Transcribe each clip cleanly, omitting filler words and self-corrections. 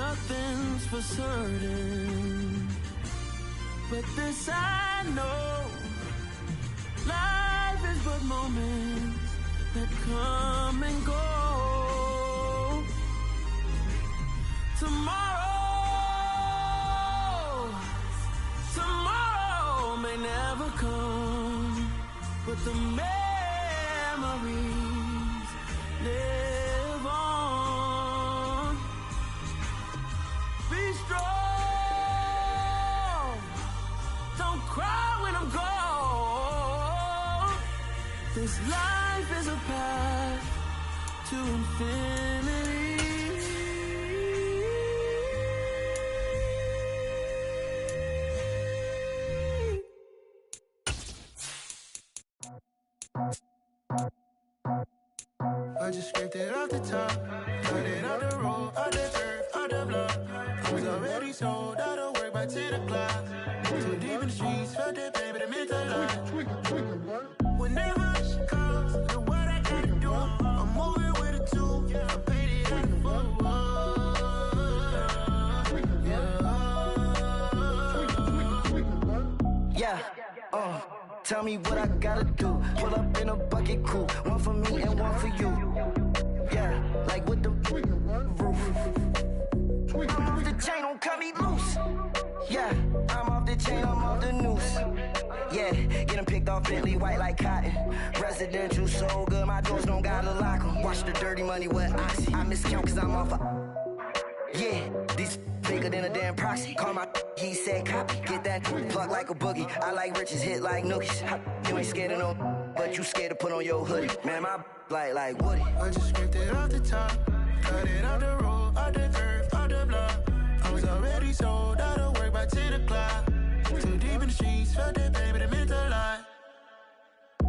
nothing's for certain, but this I know, life is but moments that come and go. Tomorrow may never come, but the memories live on. Be strong, don't cry when I'm gone. This life is a path to infinity. I just scraped it off the top, cut it off the road, off the turf, off the block. I was already sold out of work by 10 o'clock. Too deep in the streets, felt that pain, but it meant a lot. Whenever she calls, know what I gotta do. I'm moving with a two, I paid it out the Tell me what I gotta do. Pull up in a bucket crew, one for me and one for you. Yeah, like with the roof. I'm off the chain, don't cut me loose. Yeah, I'm off the chain, I'm off the noose. Yeah, getting picked off Bentley white like cotton. Residential so good, my doors don't gotta lock 'em. Watch the dirty money with oxy. I miscount cause I'm off a... Yeah, these bigger than a damn proxy. Call my he said copy. Get that plug like a boogie. I like riches, hit like nookies. You ain't scared of no, but you scared to put on your hoodie. Man, my like Woody. I just scraped it off the top, cut it off the road, off the turf, off the block. I was already sold out of work by 10 o'clock. Too deep in the streets, felt that pain, but it meant a lot.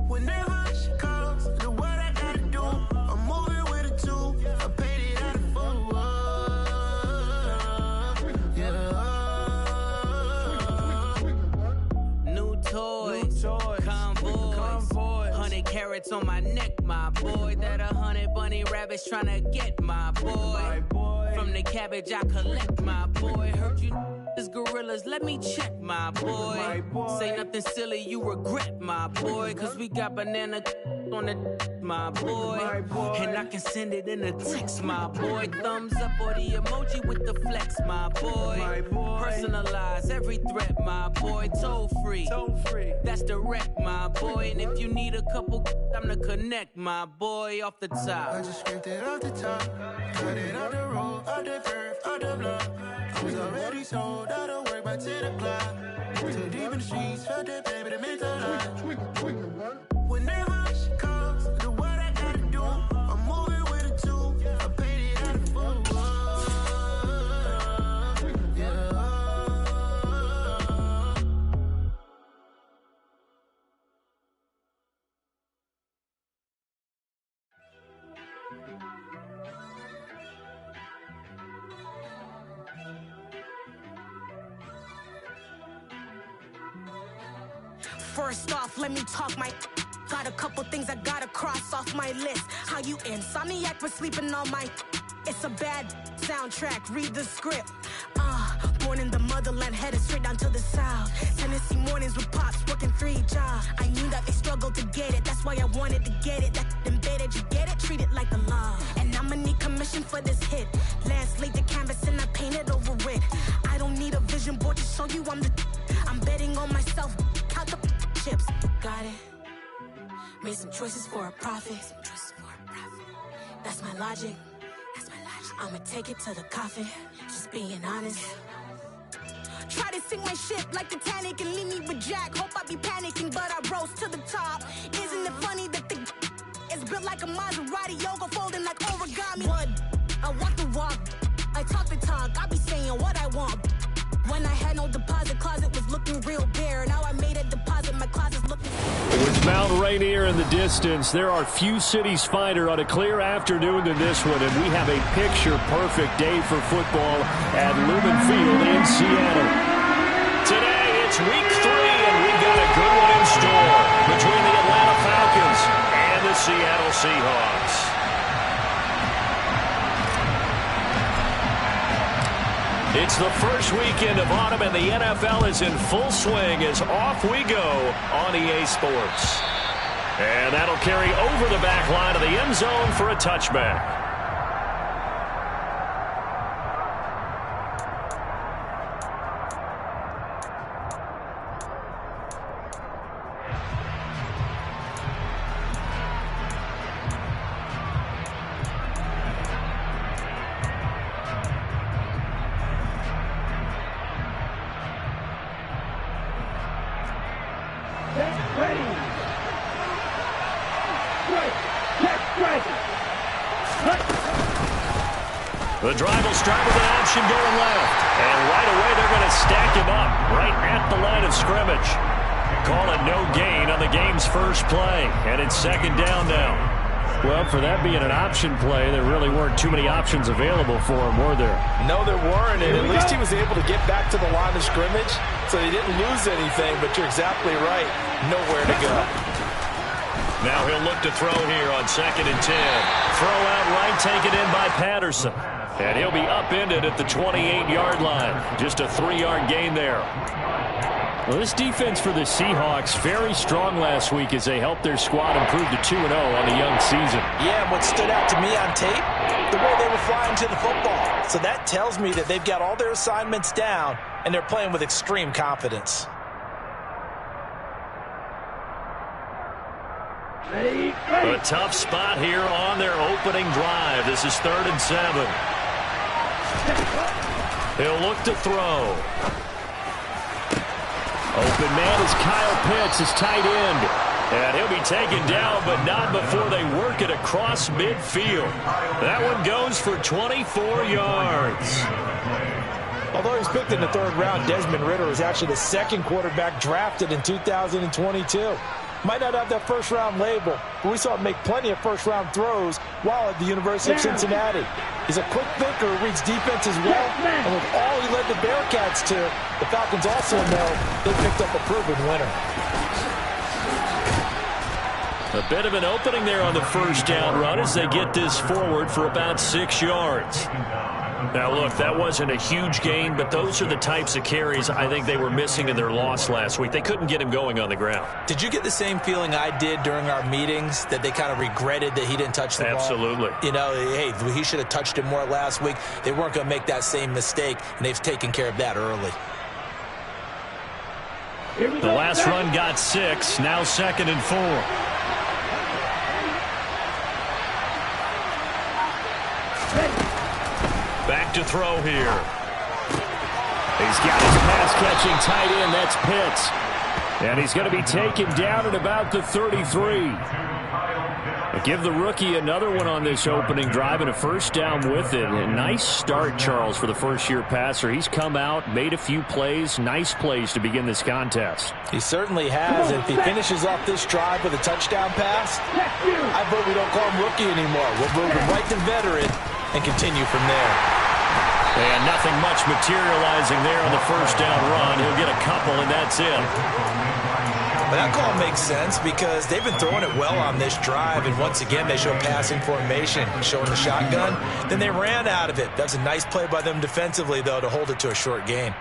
Whenever she calls, know what I gotta do. I'm moving with a two, I paid it out of full. Toys, convoys, 100 carats on my neck, my boy. That 100 bunny rabbits tryna get my boy. From the cabbage I collect, my boy. Heard you is gorillas, let me check, my boy. Say nothing silly, you regret, my boy. Cause we got banana on the my boy. And I can send it in a text, my boy. Thumbs up or the emoji with the flex, my boy. Personalize every threat, my boy. Toll free. That's direct, my boy. And if you need a couple, I'm the connect, my boy, off the top. I just scraped it off the top, cut it off the road, off the turf, off the block. I was already sold out of work by 10 o'clock. Too deep in the streets, felt that pain, but it meant a lot. Whenever she calls, know what I gotta do. I'm moving with a two, I paid it out of full. First off, let me talk my... Got a couple things I gotta cross off my list. How you insomniac for sleeping on my... It's a bad soundtrack, read the script. Born in the motherland, headed straight down to the south. Tennessee mornings with pops, working 3 jobs. I knew that they struggled to get it, that's why I wanted to get it. That embedded, you get it, treat it like the law. And I'ma need commission for this hit. Last laid the canvas and I painted over it. I don't need a vision board to show you I'm the... I'm betting on myself, count the chips. Got it. Made some choices for a profit. That's my logic. I'ma take it to the coffin. Just being honest. Try to sink my ship like Titanic and leave me with Jack. Hope I be panicking, but I rose to the top. Isn't it funny that the is built like a Maserati, yoga folding like origami? What? I walk the walk. I talk the talk. I be saying what I want. When I had no deposit, closet was looking real bare. Now I made a deposit, my closet's looking... With Mount Rainier in the distance, there are few cities finer on a clear afternoon than this one, and we have a picture-perfect day for football at Lumen Field in Seattle. Today, it's week 3, and we've got a good one in store between the Atlanta Falcons and the Seattle Seahawks. It's the first weekend of autumn, and the NFL is in full swing as off we go on EA Sports. And that'll carry over the back line of the end zone for a touchback. The drive will start with an option going left. And right away, they're going to stack him up right at the line of scrimmage. Call it no gain on the game's first play. And it's second down now. Well, for that being an option play, there really weren't too many options available for him, were there? No, there weren't. And at least he was able to get back to the line of scrimmage, so he didn't lose anything. But you're exactly right. Nowhere to go. Now he'll look to throw here on 2nd and 10. Throw out right, taken in by Patterson. And he'll be upended at the 28-yard line. Just a 3-yard gain there. Well, this defense for the Seahawks very strong last week as they helped their squad improve to 2-0 on the young season. Yeah, and what stood out to me on tape, the way they were flying to the football. So that tells me that they've got all their assignments down, and they're playing with extreme confidence. A tough spot here on their opening drive. This is 3rd and 7. He'll look to throw. Open man is Kyle Pitts, his tight end. And he'll be taken down, but not before they work it across midfield. That one goes for 24 yards. Although he was picked in the 3rd round, Desmond Ridder was actually the 2nd quarterback drafted in 2022. Might not have that first-round label, but we saw him make plenty of first-round throws while at the University of Cincinnati. He's a quick thinker who reads defense as well, and with all he led the Bearcats to, the Falcons also know they picked up a proven winner. A bit of an opening there on the first down run as they get this forward for about 6 yards. Now, look, that wasn't a huge gain, but those are the types of carries I think they were missing in their loss last week. They couldn't get him going on the ground. Did you get the same feeling I did during our meetings, that they kind of regretted that he didn't touch the ball? Absolutely. You know, hey, he should have touched it more last week. They weren't going to make that same mistake, and they've taken care of that early. The last run got 6, now 2nd and 4. Back to throw here. He's got his pass-catching tight end. That's Pitts. And he's going to be taken down at about the 33. Give the rookie another one on this opening drive and a first down with it. A nice start, Charles, for the first-year passer. He's come out, made a few plays, nice plays to begin this contest. He certainly has. And if he finishes off this drive with a touchdown pass, I vote we don't call him rookie anymore. We'll move him right to veteran and continue from there. And nothing much materializing there on the first down run. He'll get a couple, and that's it. But that call makes sense because they've been throwing it well on this drive, and once again they show passing formation, showing the shotgun. Then they ran out of it. That's a nice play by them defensively, though, to hold it to a short gain.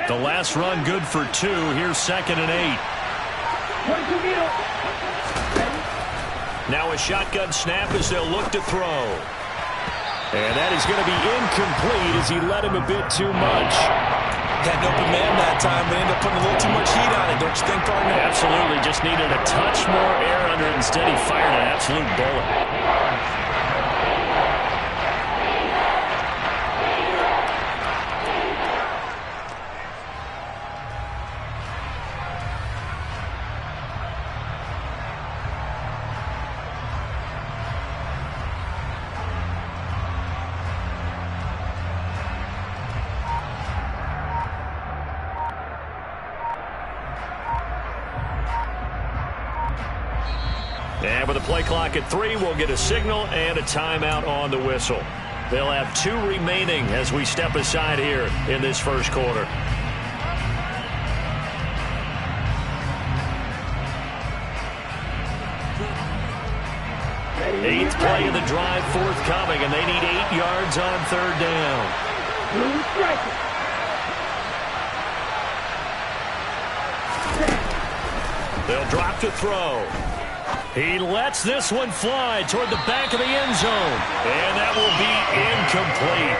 The last run good for 2. Here's 2nd and 8. Now a shotgun snap as they'll look to throw. And that is going to be incomplete as he led him a bit too much. Had an open man that time, but ended up putting a little too much heat on it, don't you think, partner? Absolutely. Just needed a touch more air under it. Instead, he fired an absolute bullet. And with the play clock at 3, we'll get a signal and a timeout on the whistle. They'll have 2 remaining as we step aside here in this first quarter. 8th play of the drive forthcoming, and they need 8 yards on 3rd down. They'll drop to throw. He lets this one fly toward the back of the end zone, and that will be incomplete.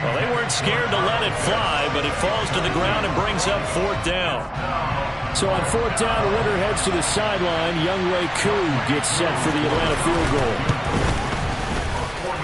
Well, they weren't scared to let it fly, but it falls to the ground and brings up 4th down. So on 4th down, Ritter heads to the sideline. Younghoe Koo gets set for the Atlanta field goal.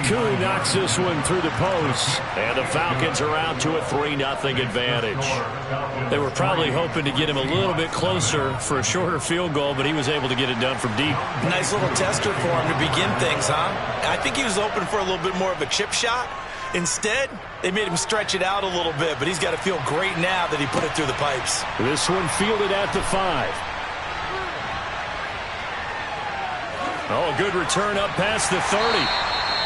Koo knocks this one through the post. And the Falcons are out to a 3-0 advantage. They were probably hoping to get him a little bit closer for a shorter field goal, but he was able to get it done from deep. Nice little tester for him to begin things, huh? I think he was open for a little bit more of a chip shot. Instead, they made him stretch it out a little bit, but he's got to feel great now that he put it through the pipes. This one fielded at the 5. Oh, a good return up past the 30.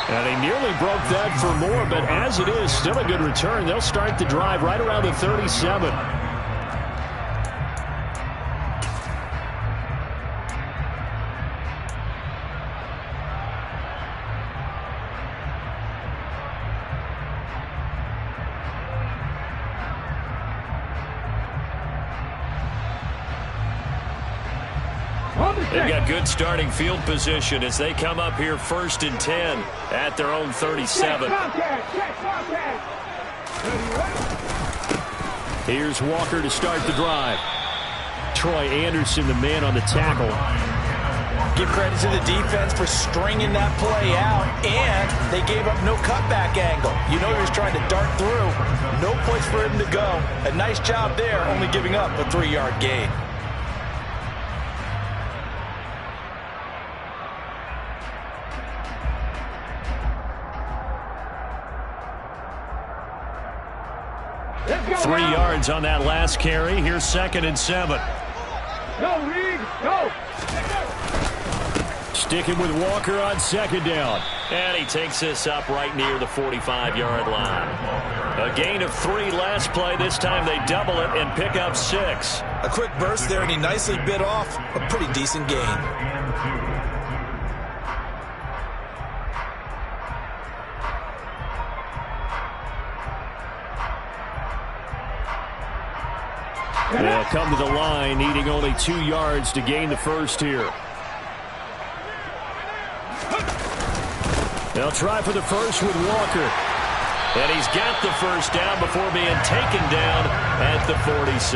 And he nearly broke that for more, but as it is, still a good return. They'll start the drive right around the 37. They've got good starting field position as they come up here 1st and 10 at their own 37. Here's Walker to start the drive. Troy Anderson, the man on the tackle. Give credit to the defense for stringing that play out, and they gave up no cutback angle. You know he was trying to dart through. No place for him to go. A nice job there, only giving up a 3-yard gain. Three yards on that last carry. Here's 2nd and 7. Go, Reed, go! Sticking with Walker on 2nd down. And he takes this up right near the 45-yard line. A gain of 3 last play. This time they double it and pick up 6. A quick burst there, and he nicely bit off a pretty decent gain. They'll come to the line, needing only 2 yards to gain the first here. They'll try for the first with Walker. And he's got the first down before being taken down at the 46.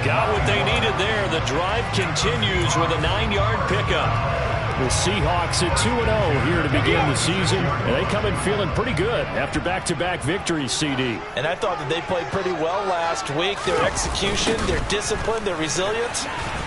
Got what they needed there. The drive continues with a 9-yard pickup. The Seahawks at 2-0 here to begin the season. And they come in feeling pretty good after back-to-back victories, CD. And I thought that they played pretty well last week. Their execution, their discipline, their resilience,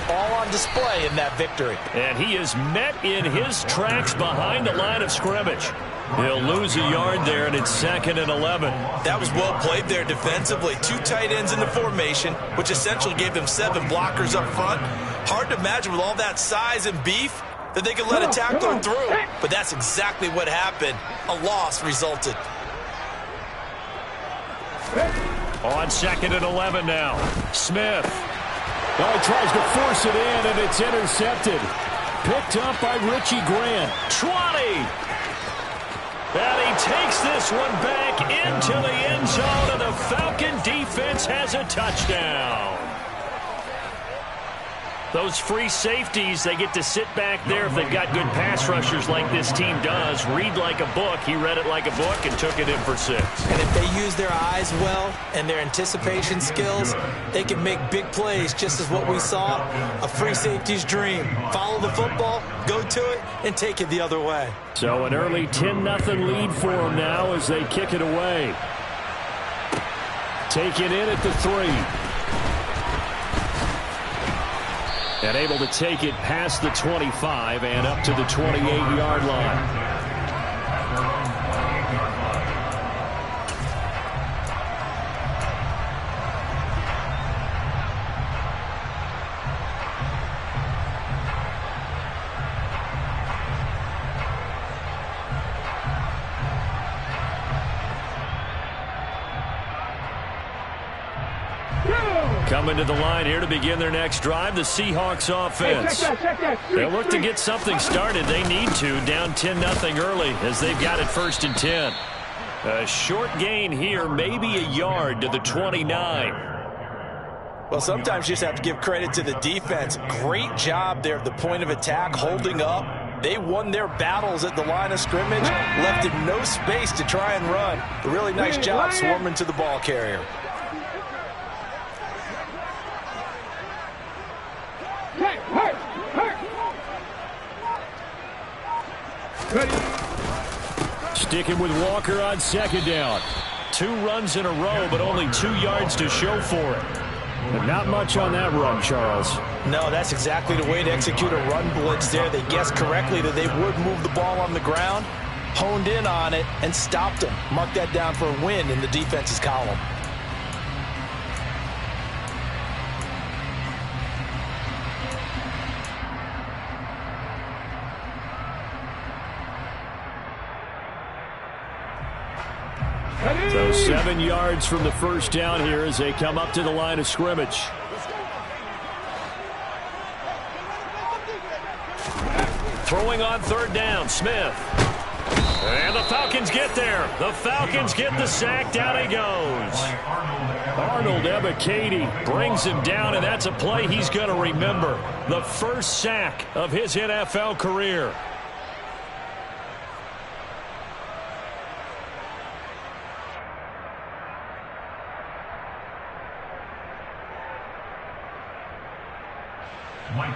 all on display in that victory. And he is met in his tracks behind the line of scrimmage. He'll lose a yard there, and it's 2nd and 11. That was well played there defensively. 2 tight ends in the formation, which essentially gave them 7 blockers up front. Hard to imagine with all that size and beef that they could let a tackler through. But that's exactly what happened. A loss resulted. On 2nd and 11 now. Smith. Oh, he tries to force it in, and it's intercepted. Picked up by Richie Grant. 20. And he takes this one back into the end zone, and the Falcon defense has a touchdown. Those free safeties, they get to sit back there if they've got good pass rushers like this team does. Read like a book. He read it like a book and took it in for 6. And if they use their eyes well and their anticipation skills, they can make big plays, just as what we saw, a free safety's dream. Follow the football, go to it, and take it the other way. So an early 10-0 lead for them now as they kick it away. Taken in at the 3. And able to take it past the 25 and up to the 28-yard line. Coming to the line here to begin their next drive, the Seahawks offense. They'll look to get something started. They need to, down 10-0 early as they've got it 1st and 10. A short gain here, maybe a yard to the 29. Well, sometimes you just have to give credit to the defense. Great job there at the point of attack, holding up. They won their battles at the line of scrimmage, left him no space to try and run. A really nice job swarming to the ball carrier. Sticking with Walker on 2nd down. 2 runs in a row, but only 2 yards to show for it. But not much on that run, Charles. No, that's exactly the way to execute a run blitz there. They guessed correctly that they would move the ball on the ground, honed in on it, and stopped them. Mark that down for a win in the defense's column. So 7 yards from the 1st down here as they come up to the line of scrimmage. Throwing on 3rd down, Smith. And the Falcons get there. The Falcons get the sack. Down he goes. Arnold Ebiketie brings him down, and that's a play he's going to remember. The first sack of his NFL career.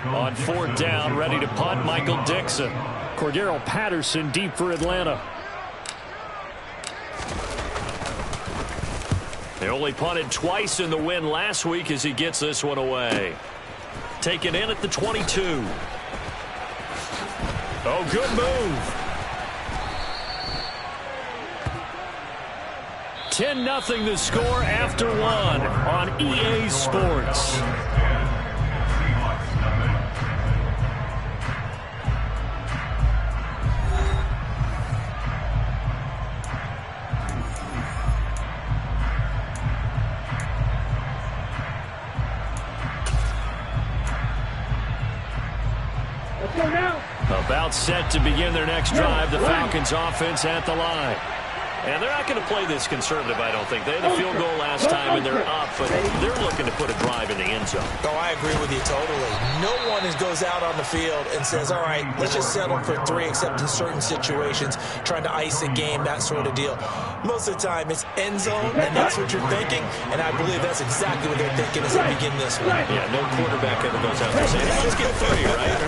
On 4th down, ready to punt, Michael Dixon. Cordero Patterson deep for Atlanta. They only punted twice in the win last week as he gets this one away. Taken in at the 22. Oh, good move. 10-0 the score after 1 on EA Sports. About set to begin their next drive. The Falcons offense at the line. And they're not going to play this conservative, I don't think. They had a field goal last time, and they're up, but they're looking to put a drive in the end zone. Oh, I agree with you totally. No one goes out on the field and says, all right, let's just settle for 3, except in certain situations, trying to ice a game, that sort of deal. Most of the time, it's end zone, and that's what you're thinking, and I believe that's exactly what they're thinking as they begin this one. Yeah, no quarterback ever goes out there saying, hey, let's get 3, right?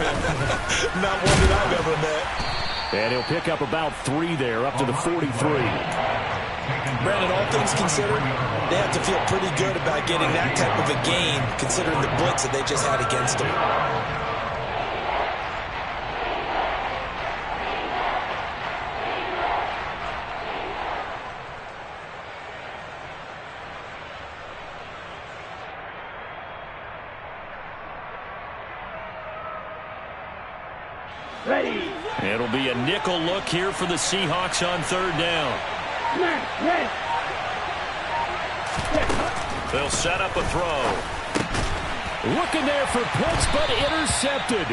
Not one that I've ever met. And he'll pick up about 3 there, up to the 43. Brandon, all things considered, they have to feel pretty good about getting that type of a gain, considering the blitz that they just had against them. It'll be a nickel look here for the Seahawks on 3rd down. They'll set up a throw. Looking there for Pitts, but intercepted.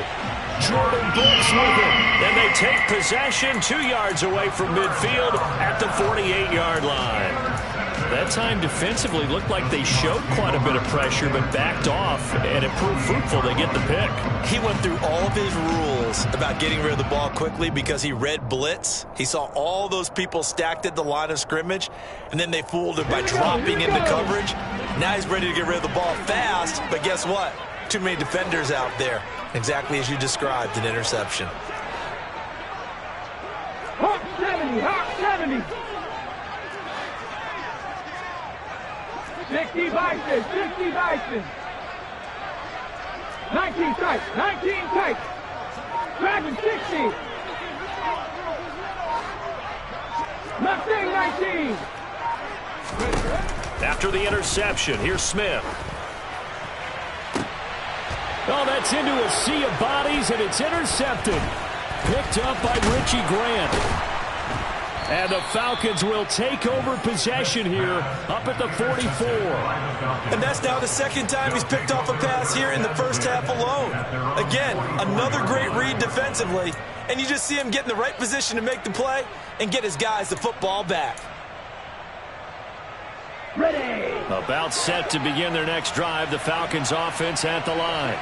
Jordan Brooks with it. And they take possession 2 yards away from midfield at the 48-yard line. That time defensively looked like they showed quite a bit of pressure but backed off, and it proved fruitful. They get the pick. He went through all of his rules about getting rid of the ball quickly because he read blitz. He saw all those people stacked at the line of scrimmage, and then they fooled him by dropping into coverage. Now he's ready to get rid of the ball fast, but guess what? Too many defenders out there. Exactly as you described, an interception. Hawk 70, Hawk 70. 60 Bison, 60 Bison. 19 tight, 19 tight. Dragon 60. Mustang 19. After the interception, here's Smith. Oh, that's into a sea of bodies, and it's intercepted. Picked up by Richie Grant. And the Falcons will take over possession here up at the 44. And that's now the second time he's picked off a pass here in the first half alone. Again, another great read defensively. And you just see him get in the right position to make the play and get his guys the football back. Ready. About set to begin their next drive, the Falcons offense at the line.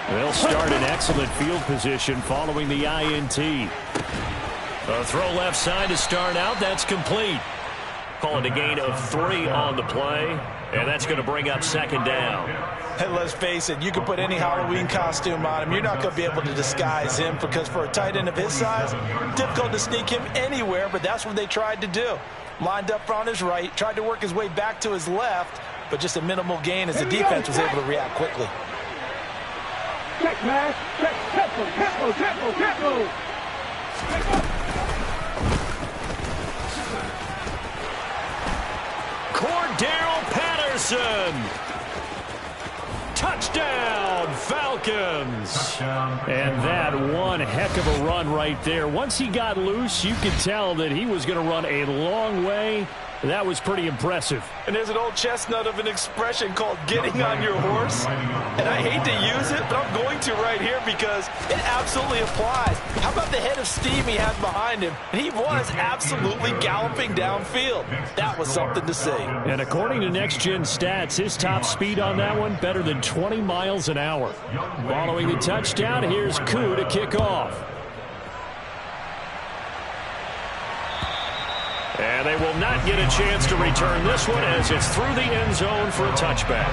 They'll start in excellent field position following the INT. A throw left side to start out. That's complete. Call it a gain of 3 on the play, and that's going to bring up second down. And let's face it, you can put any Halloween costume on him. You're not going to be able to disguise him because for a tight end of his size, difficult to sneak him anywhere, but that's what they tried to do. Lined up on his right, tried to work his way back to his left, but just a minimal gain as the defense was able to react quickly. Check, man. Check. Tempo. Cordell Patterson. Touchdown, Falcons. And that one heck of a run right there. Once he got loose, you could tell that he was going to run a long way. That was pretty impressive. And there's an old chestnut of an expression called getting on your horse. And I hate to use it, but I'm going to right here because it absolutely applies. How about the head of steam he has behind him? And he was absolutely galloping downfield. That was something to see. And according to Next Gen Stats, his top speed on that one, better than 20 miles an hour. Following the touchdown, here's Koo to kick off. And they will not get a chance to return this one as it's through the end zone for a touchback.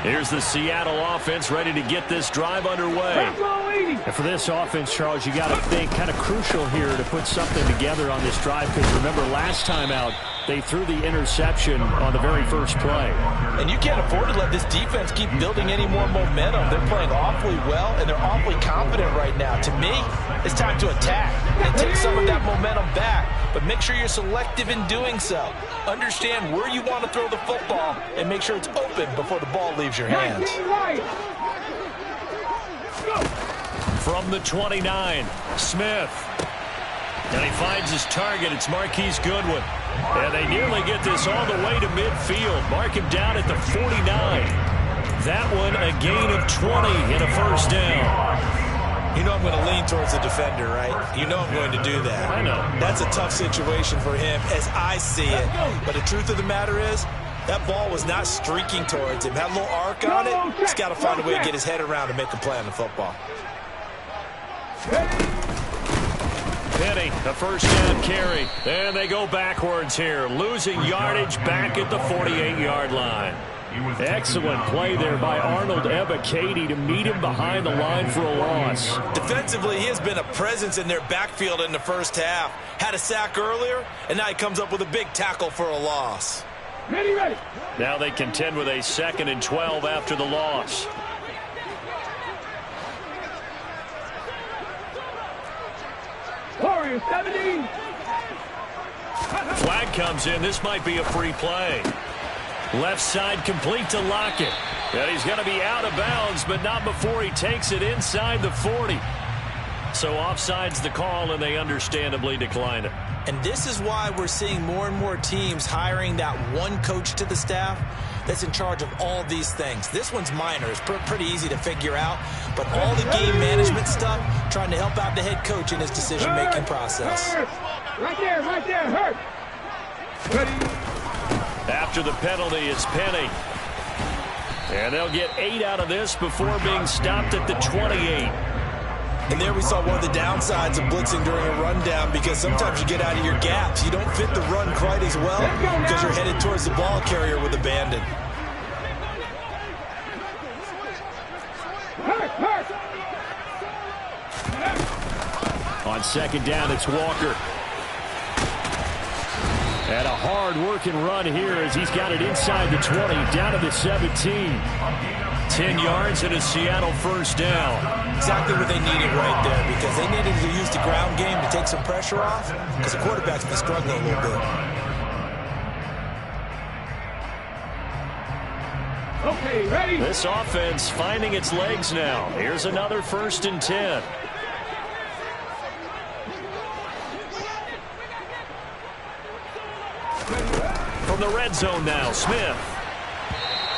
Here's the Seattle offense ready to get this drive underway. And for this offense, Charles, you got to think kind of crucial here to put something together on this drive because remember last time out they threw the interception on the very first play. And you can't afford to let this defense keep building any more momentum. They're playing awfully well and they're awfully confident right now. To me, it's time to attack and take some of that momentum back. But make sure you're selective in doing so. Understand where you want to throw the football and make sure it's open before the ball leaves your hands. From the 29, Smith. And he finds his target. It's Marquise Goodwin. And they nearly get this all the way to midfield. Mark him down at the 49. That one a gain of 20 and a first down. You know I'm going to lean towards the defender, right? You know I'm going to do that. I know. That's a tough situation for him as I see it. But the truth of the matter is, that ball was not streaking towards him. Had a little arc on it. He's got to find a way to get his head around and make a play on the football. Penny, the first down carry. And they go backwards here. Losing yardage back at the 48-yard line. Excellent play there by Arnold Ebiketie to meet him behind the line for a loss. Defensively, he has been a presence in their backfield in the first half. Had a sack earlier, and now he comes up with a big tackle for a loss. Ready. Now they contend with a 2nd and 12 after the loss. Warriors 70. Flag comes in. This might be a free play. Left side complete to Lockett. And he's going to be out of bounds, but not before he takes it inside the 40. So offside's the call, and they understandably decline it. And this is why we're seeing more and more teams hiring that one coach to the staff that's in charge of all these things. This one's minor. It's pretty easy to figure out. But all the game management stuff, trying to help out the head coach in his decision-making process. Right there, hurt. Ready. After the penalty, it's Penny. And they'll get 8 out of this before being stopped at the 28. And there we saw one of the downsides of blitzing during a rundown because sometimes you get out of your gaps. You don't fit the run quite as well because you're headed towards the ball carrier with abandon. On second down, it's Walker. And a hard-working run here as he's got it inside the 20, down to the 17. 10 yards and a Seattle first down. Exactly what they needed right there, because they needed to use the ground game to take some pressure off, because the quarterback's been struggling a little bit. Okay, ready? This offense finding its legs now. Here's another 1st and 10. From the red zone now, Smith.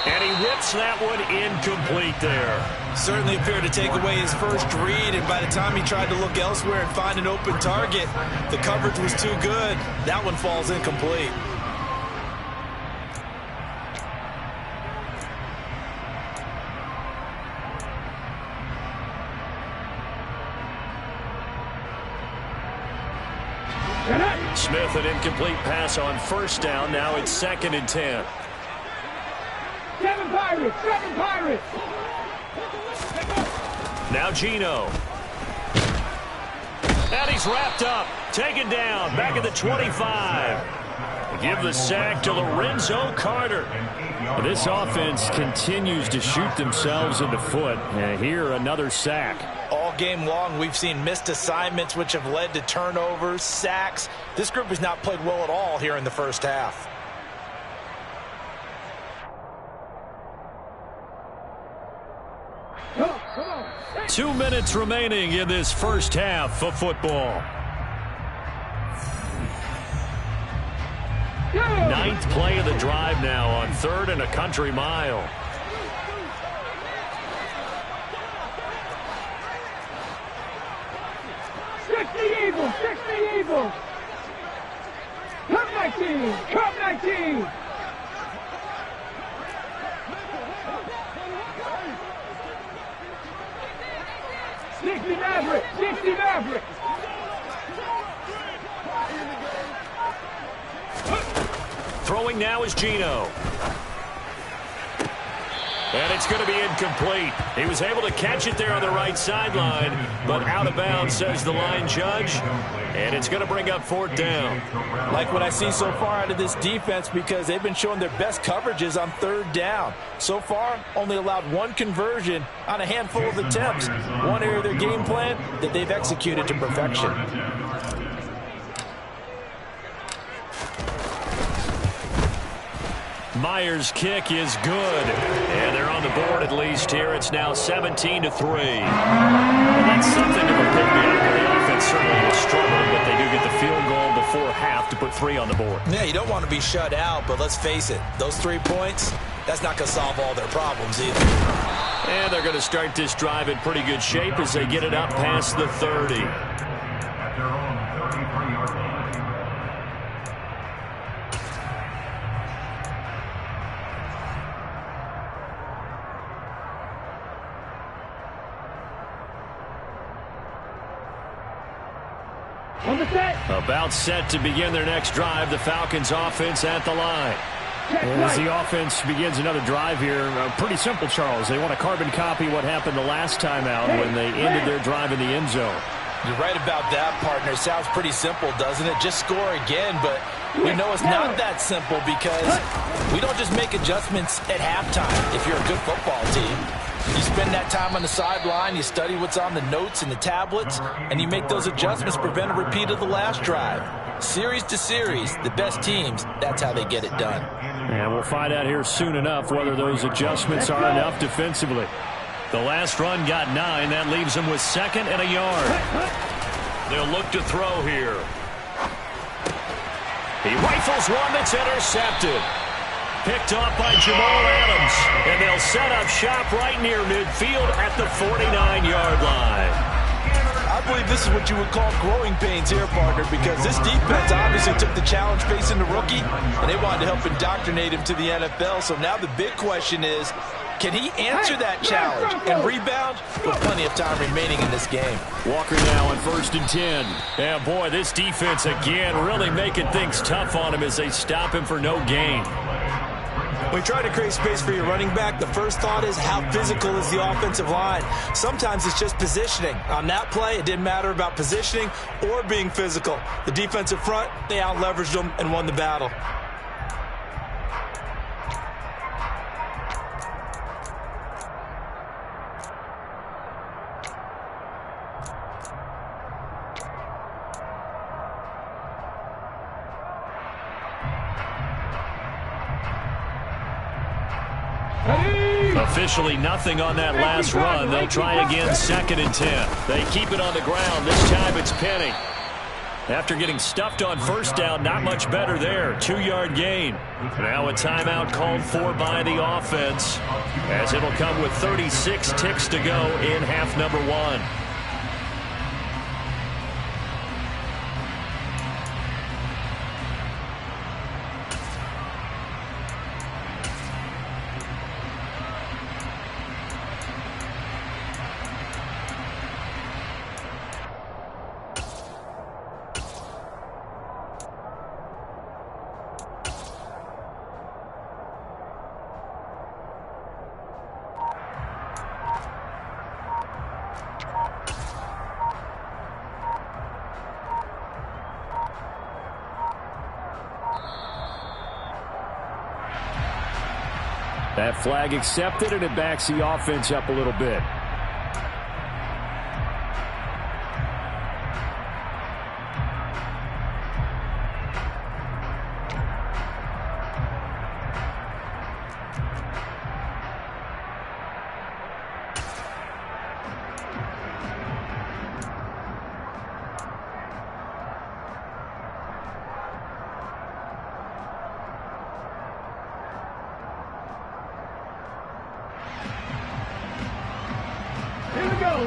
And he whips that one incomplete there. Certainly appeared to take away his first read, and by the time he tried to look elsewhere and find an open target, the coverage was too good. That one falls incomplete. Smith, an incomplete pass on 1st down. Now it's 2nd and 10. 7 Pirates! 7 Pirates! Now Geno. And he's wrapped up. Taken down. Back at the 25. Give the sack to Lorenzo Carter. This offense continues to shoot themselves in the foot. And here, another sack. All game long, we've seen missed assignments, which have led to turnovers, sacks. This group has not played well at all here in the first half. Come on. 2 minutes remaining in this first half of football. 9th play of the drive now on 3rd and a country mile. Fix the Eagles! Fix the Eagles! Come 19! Come 19! Sixty Maverick! 60 Maverick! Throwing now is Geno. And it's going to be incomplete. He was able to catch it there on the right sideline, but out of bounds, says the line judge. And it's going to bring up 4th down. Like what I see so far out of this defense, because they've been showing their best coverages on 3rd down. So far, only allowed 1 conversion on a handful of attempts. One area of their game plan that they've executed to perfection. Myers' kick is good. And they're on the board at least here. It's now 17-3. And that's something of a pick-me-up. The offense certainly has struggled, but they do get the field goal before half to put 3 on the board. Yeah, you don't want to be shut out, but let's face it, those 3 points, that's not going to solve all their problems either. And they're going to start this drive in pretty good shape as they get it up past the 30. About set to begin their next drive. The Falcons offense at the line. And as the offense begins another drive here, pretty simple, Charles. They want to carbon copy what happened the last time out when they ended their drive in the end zone. You're right about that, partner. It sounds pretty simple, doesn't it? Just score again, but we know it's not that simple because we don't just make adjustments at halftime if you're a good football team. You spend that time on the sideline, you study what's on the notes and the tablets, and you make those adjustments to prevent a repeat of the last drive. Series to series, the best teams, that's how they get it done. And we'll find out here soon enough whether those adjustments are enough defensively. The last run got 9. That leaves them with 2nd and a yard. They'll look to throw here. He rifles one that's intercepted. Picked off by Jamal Adams. And they'll set up shop right near midfield at the 49-yard line. I believe this is what you would call growing pains here, partner, because this defense obviously took the challenge facing the rookie, and they wanted to help indoctrinate him to the NFL. So now the big question is, can he answer that challenge and rebound with plenty of time remaining in this game? Walker now on 1st and 10. Yeah, boy, this defense again really making things tough on him as they stop him for no gain. When you try to create space for your running back, the first thought is how physical is the offensive line. Sometimes it's just positioning. On that play, it didn't matter about positioning or being physical. The defensive front, they out-leveraged them and won the battle. Officially nothing on that last run. They'll try again 2nd and 10. They keep it on the ground. This time it's Penny. After getting stuffed on 1st down, not much better there. 2-yard gain. Now a timeout called for by the offense, as it'll come with 36 ticks to go in half number 1. That flag accepted, and it backs the offense up a little bit.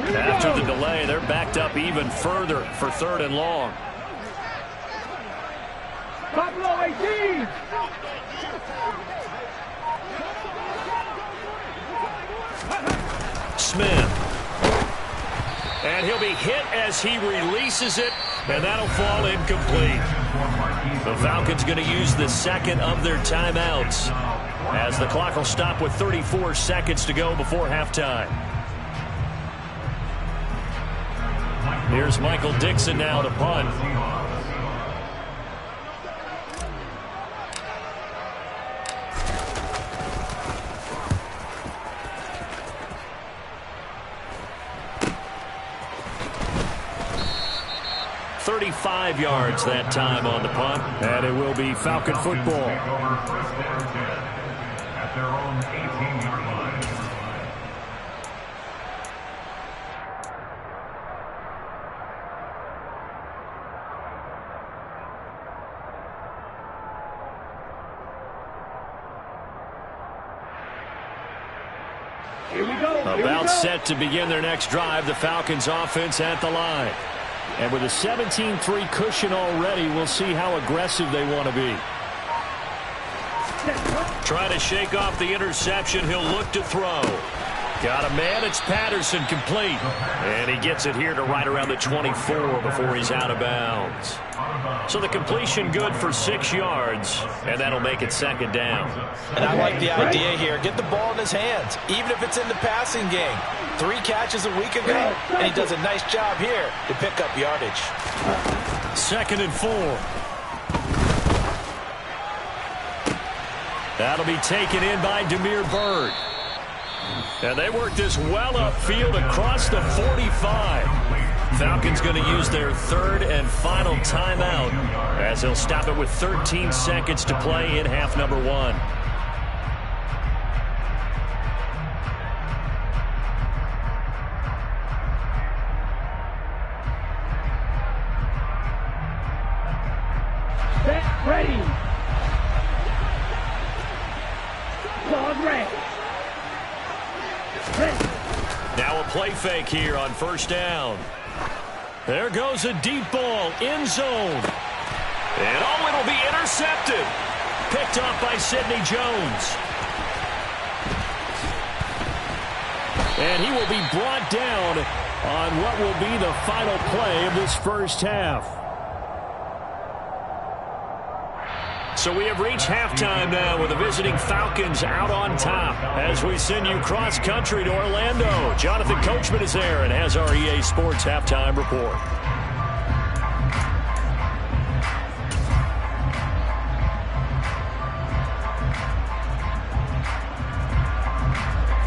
After the delay, they're backed up even further for 3rd and long. Buffalo 18. Smith. And he'll be hit as he releases it, and that'll fall incomplete. The Falcons going to use the 2nd of their timeouts, as the clock will stop with 34 seconds to go before halftime. Here's Michael Dixon now to punt. "35 yards that time on the punt, and it will be Falcon football. At their own 18-yard line. About set to begin their next drive, the Falcons offense at the line. And with a 17-3 cushion already, we'll see how aggressive they want to be. Trying to shake off the interception, he'll look to throw. Got a man, it's Patterson, complete. And he gets it here to right around the 24 before he's out of bounds. So the completion good for 6 yards, and that'll make it 2nd down. And I like the idea here. Get the ball in his hands, even if it's in the passing game. 3 catches a week ago, and he does a nice job here to pick up yardage. 2nd and 4. That'll be taken in by Damiere Byrd. And they work this well upfield across the 45. Falcons going to use their 3rd and final timeout, as they'll stop it with 13 seconds to play in half number 1. Set, ready. Dog ready. Now a play fake here on 1st down. There goes a deep ball, end zone. And it'll be intercepted. Picked off by Sidney Jones. And he will be brought down on what will be the final play of this first half. So we have reached halftime now with the visiting Falcons out on top as we send you cross-country to Orlando. Jonathan Coachman is there and has our EA Sports halftime report.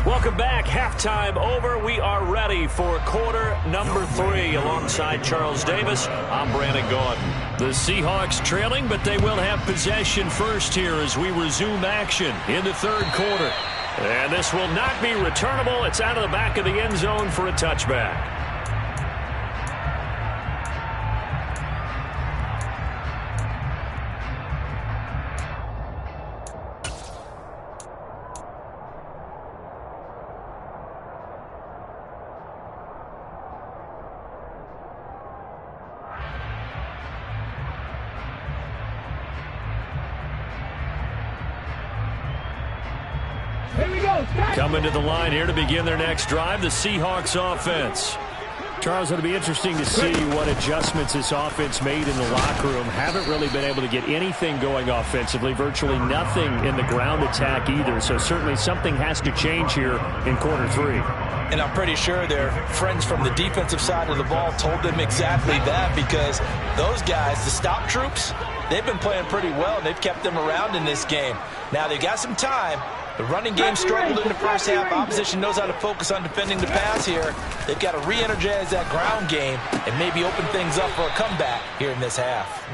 Welcome back. Halftime over. We are ready for quarter number 3. Alongside Charles Davis, I'm Brandon Gordon. The Seahawks trailing, but they will have possession first here as we resume action in the 3rd quarter. And this will not be returnable. It's out of the back of the end zone for a touchback. Coming to the line here to begin their next drive, the Seahawks offense. Charles, it'll be interesting to see what adjustments this offense made in the locker room. Haven't really been able to get anything going offensively, virtually nothing in the ground attack either. So certainly something has to change here in quarter 3. And I'm pretty sure their friends from the defensive side of the ball told them exactly that, because those guys, the stop troops, they've been playing pretty well, and they've kept them around in this game. Now they've got some time. The running game struggled in the first half. Opposition knows how to focus on defending the pass here. They've got to re-energize that ground game and maybe open things up for a comeback here in this half.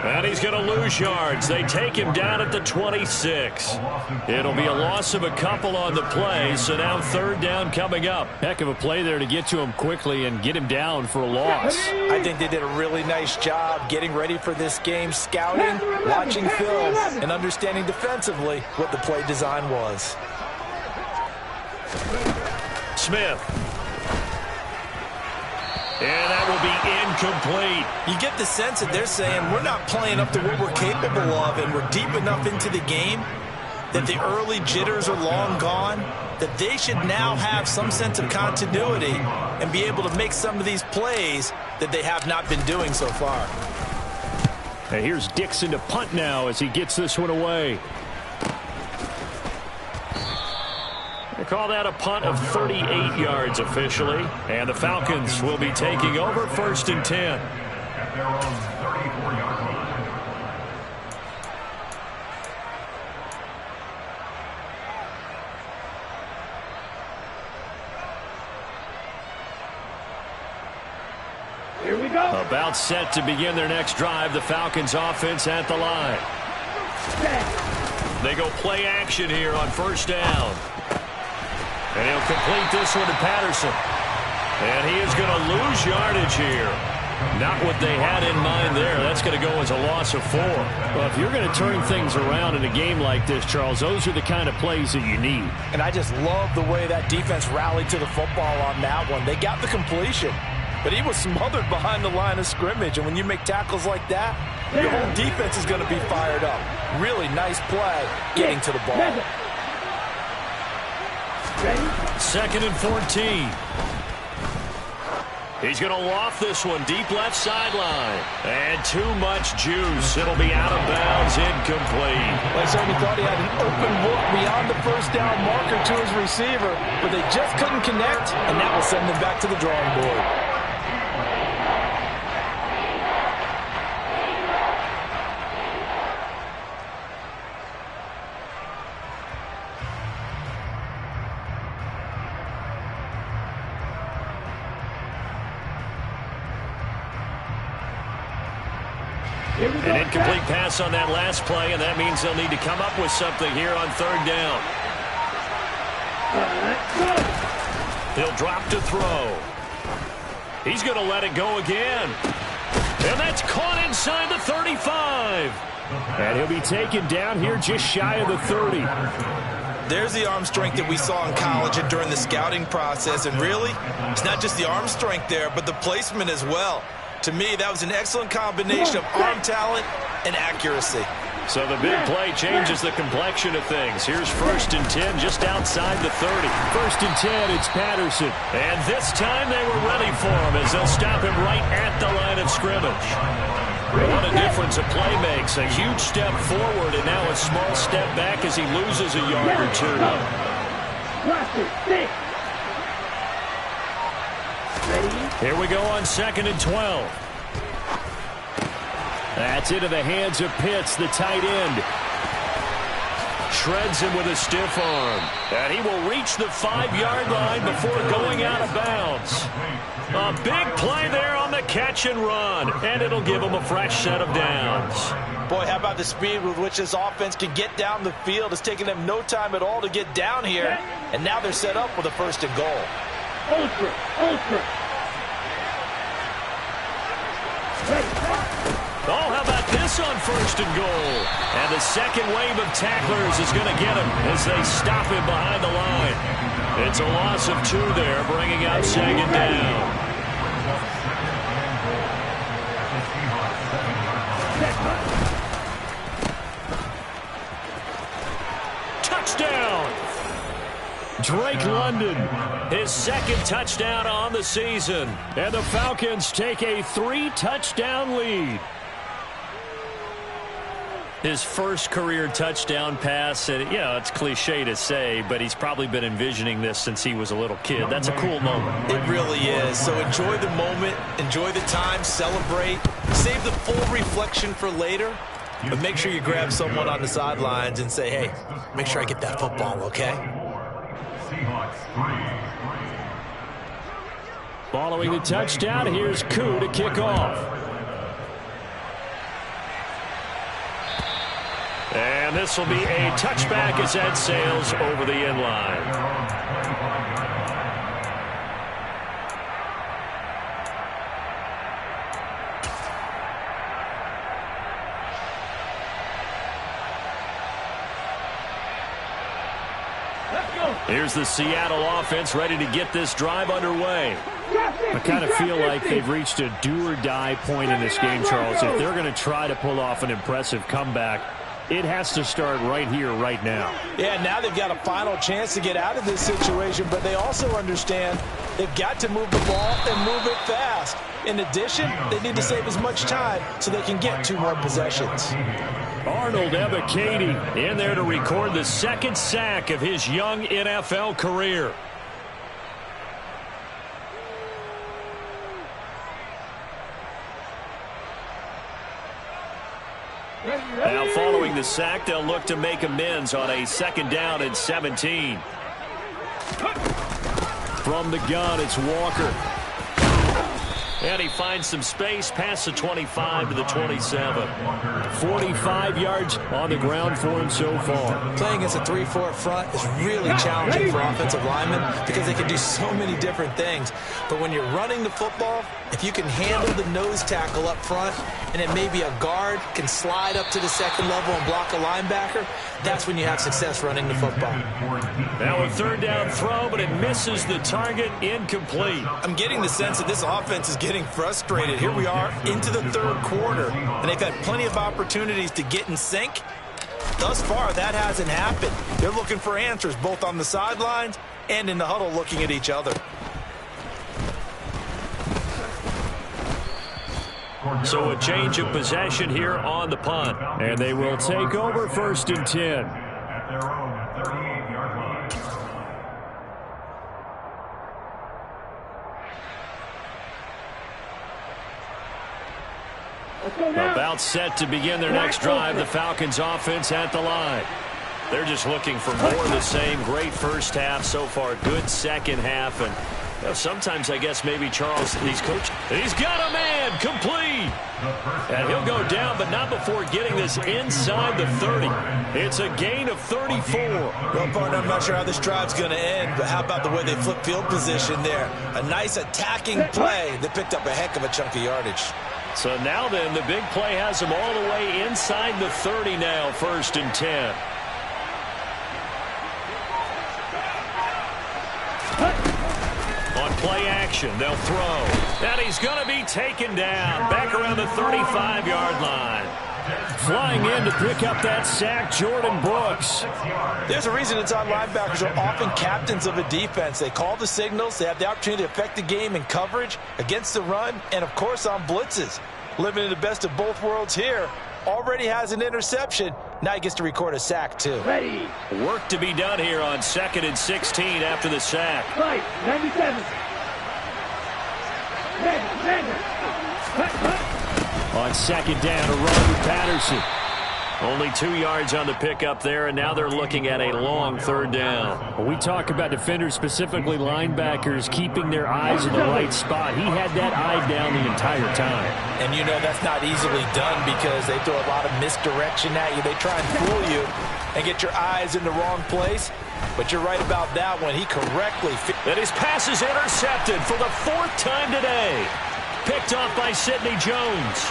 And he's going to lose yards. They take him down at the 26. It'll be a loss of a couple on the play, so now third down coming up. Heck of a play there to get to him quickly and get him down for a loss. I think they did a really nice job getting ready for this game, scouting, watching film, and understanding defensively what the play design was. Smith. And that will be incomplete. You get the sense that they're saying we're not playing up to what we're capable of, and we're deep enough into the game that the early jitters are long gone, that they should now have some sense of continuity and be able to make some of these plays that they have not been doing so far. And here's Dixon to punt now as he gets this one away. They call that a punt of 38 yards officially. And the Falcons will be taking over, 1st and 10. At their own 34-yard line. Here we go. About set to begin their next drive, the Falcons offense at the line. They go play action here on 1st down. And he'll complete this one to Patterson. And he is going to lose yardage here. Not what they had in mind there. That's going to go as a loss of 4. Well, if you're going to turn things around in a game like this, Charles, those are the kind of plays that you need. And I just love the way that defense rallied to the football on that one. They got the completion, but he was smothered behind the line of scrimmage. And when you make tackles like that, your whole defense is going to be fired up. Really nice play getting to the ball. 2nd and 14. He's going to loft this one deep left sideline. And too much juice. It'll be out of bounds, incomplete. Well, I certainly thought he had an open look beyond the 1st down marker to his receiver, but they just couldn't connect, and that will send them back to the drawing board. An incomplete pass on that last play, and that means they'll need to come up with something here on 3rd down. He'll drop to throw. He's going to let it go again. And that's caught inside the 35. And he'll be taken down here just shy of the 30. There's the arm strength that we saw in college and during the scouting process. And really, it's not just the arm strength there, but the placement as well. To me, that was an excellent combination of arm talent and accuracy. So the big play changes the complexion of things. Here's 1st and 10 just outside the 30. 1st and 10, it's Patterson. And this time they were ready for him as they'll stop him right at the line of scrimmage. What a difference a play makes. A huge step forward and now a small step back as he loses a yard or two. Here we go on 2nd and 12. That's into the hands of Pitts, the tight end. Shreds him with a stiff arm. And he will reach the 5-yard line before going out of bounds. A big play there on the catch and run. And it'll give him a fresh set of downs. Boy, how about the speed with which this offense can get down the field? It's taken them no time at all to get down here. And now they're set up with a 1st and goal. Ultra. Oh, how about this on 1st and goal? And the second wave of tacklers is going to get him as they stop him behind the line. It's a loss of 2 there, bringing out 2nd down. Touchdown! Drake London, his 2nd touchdown on the season. And the Falcons take a 3-touchdown lead. His first career touchdown pass, and it's cliche to say, but he's probably been envisioning this since he was a little kid. That's a cool moment. It really is. So enjoy the moment, enjoy the time, celebrate, save the full reflection for later, but make sure you grab someone on the sidelines and say, hey, make sure I get that football, okay? Following the touchdown, here's Koo to kick off. And this will be a touchback as that sails over the end line. Here's the Seattle offense ready to get this drive underway. I kind of feel like they've reached a do-or-die point in this game, Charles. If they're going to try to pull off an impressive comeback, it has to start right here, right now. Yeah, now they've got a final chance to get out of this situation, but they also understand they've got to move the ball and move it fast. In addition, they need to save as much time so they can get 2 more possessions. Arnold Ebiketie in there to record the 2nd sack of his young NFL career. Now following the sack, they'll look to make amends on a 2nd down and 17. From the gun, it's Walker. And he finds some space past the 25 to the 27. 45 yards on the ground for him so far. Playing against a 3-4 front is really challenging for offensive linemen because they can do so many different things. But when you're running the football, if you can handle the nose tackle up front and then maybe a guard can slide up to the 2nd level and block a linebacker, that's when you have success running the football. Now a 3rd down throw, but it misses the target, incomplete. I'm getting the sense that this offense is getting frustrated. Here we are into the 3rd quarter, and they've had plenty of opportunities to get in sync. Thus far, that hasn't happened. They're looking for answers both on the sidelines and in the huddle looking at each other. So a change of possession here on the punt. And they will take over 1st and 10. At their own 38-yard line. About set to begin their next drive, the Falcons offense at the line. They're just looking for more of the same. Great first half so far, good second half, and sometimes I guess maybe Charles, these coaches, he's got a man complete. And he'll go down, but not before getting this inside the 30. It's a gain of 34. Well, partner, I'm not sure how this drive's going to end, but how about the way they flip field position there? A nice attacking play that picked up a heck of a chunk of yardage. So now then, the big play has them all the way inside the 30 now, 1st and 10. On play action, they'll throw. And he's going to be taken down back around the 35-yard line. Flying in to pick up that sack, Jordan Brooks. There's a reason inside linebackers are often captains of a defense. They call the signals. They have the opportunity to affect the game in coverage, against the run, and, of course, on blitzes. Living in the best of both worlds here. Already has an interception. Now he gets to record a sack, too. Ready. Work to be done here on 2nd and 16 after the sack. Right, 97. On 2nd down, a run with Patterson. Only 2 yards on the pickup there, and now they're looking at a long third down. When we talk about defenders, specifically linebackers, keeping their eyes in the right spot. He had that eye down the entire time. And you know that's not easily done because they throw a lot of misdirection at you. They try and fool you and get your eyes in the wrong place. But you're right about that one. He correctly... And his pass is intercepted for the 4th time today. Picked off by Sidney Jones.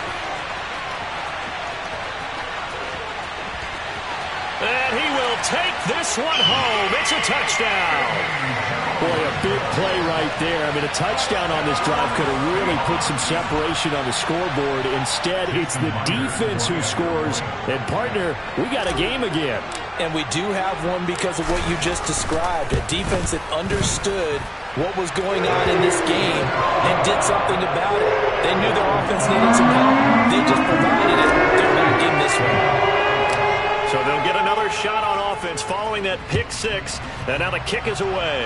And he will take this one home. It's a touchdown. Boy, a big play right there. I mean, a touchdown on this drive could have really put some separation on the scoreboard. Instead, it's the defense who scores. And, partner, we got a game again. And we do have one because of what you just described. A defense that understood what was going on in this game and did something about it. They knew their offense needed some help. They just provided it. They're back in this one. So they'll get another shot on offense following that pick 6. And now the kick is away.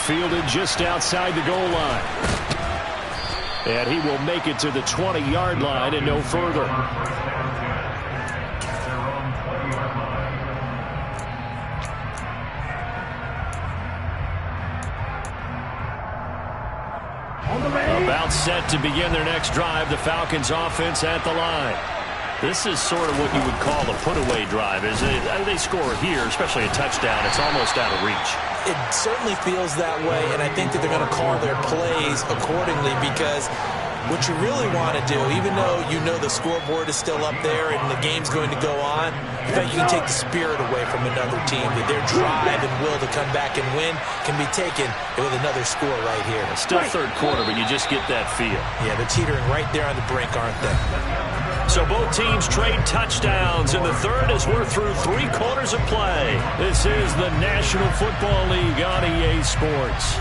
Fielded just outside the goal line. And he will make it to the 20-yard line and no further. About set to begin their next drive, the Falcons offense at the line. This is sort of what you would call a put-away drive. Is it? They score here, especially a touchdown. It's almost out of reach. It certainly feels that way, and I think that they're going to call their plays accordingly because what you really want to do, even though you know the scoreboard is still up there and the game's going to go on, in fact, you can take the spirit away from another team. That their drive and will to come back and win can be taken with another score right here. It's still third quarter, but you just get that feel. Yeah, they're teetering right there on the brink, aren't they? So both teams trade touchdowns in the third as we're through 3 quarters of play. This is the National Football League on EA Sports.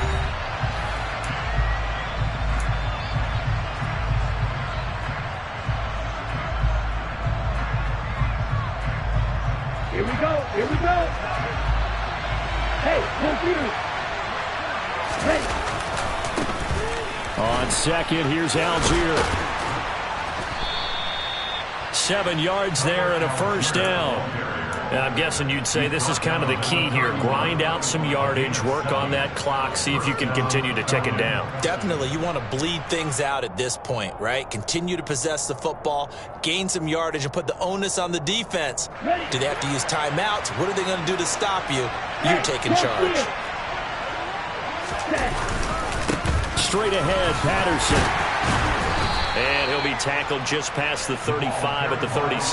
Here we go. Here we go. Hey, confused. Hey. On second, here's Algier. 7 yards there and a first down. And I'm guessing you'd say this is kind of the key here. Grind out some yardage, work on that clock, see if you can continue to tick it down. Definitely. You want to bleed things out at this point, right? Continue to possess the football, gain some yardage, and put the onus on the defense. Do they have to use timeouts? What are they going to do to stop you? You're taking charge. Straight ahead, Patterson. And he'll be tackled just past the 35 at the 36.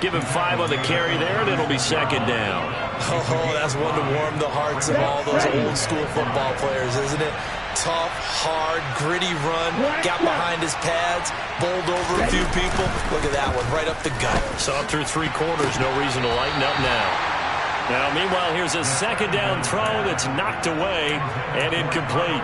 Give him 5 on the carry there, and it'll be second down. Oh, that's one to warm the hearts of all those old school football players, isn't it? Tough, hard, gritty run, got behind his pads, bowled over a few people. Look at that one, right up the gut. So up through 3 quarters, no reason to lighten up now. Now, meanwhile, here's a second down throw that's knocked away and incomplete.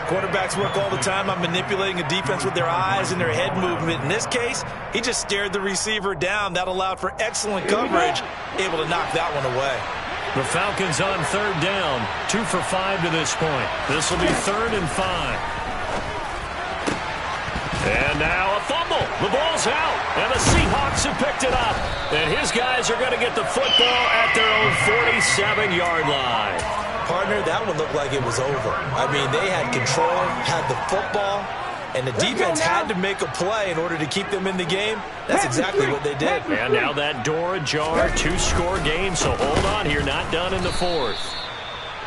Quarterbacks work all the time on manipulating a defense with their eyes and their head movement. In this case, he just stared the receiver down. That allowed for excellent coverage, able to knock that one away. The Falcons on third down, 2 for 5 to this point. This will be 3rd and 5. And now a fumble. The ball's out, and the Seahawks have picked it up. And his guys are going to get the football at their own 47-yard line. Partner, that one looked like it was over. I mean, they had control, had the football, and the defense had to make a play in order to keep them in the game. That's exactly what they did. And now that door ajar, 2-score game, so hold on here, not done in the 4th.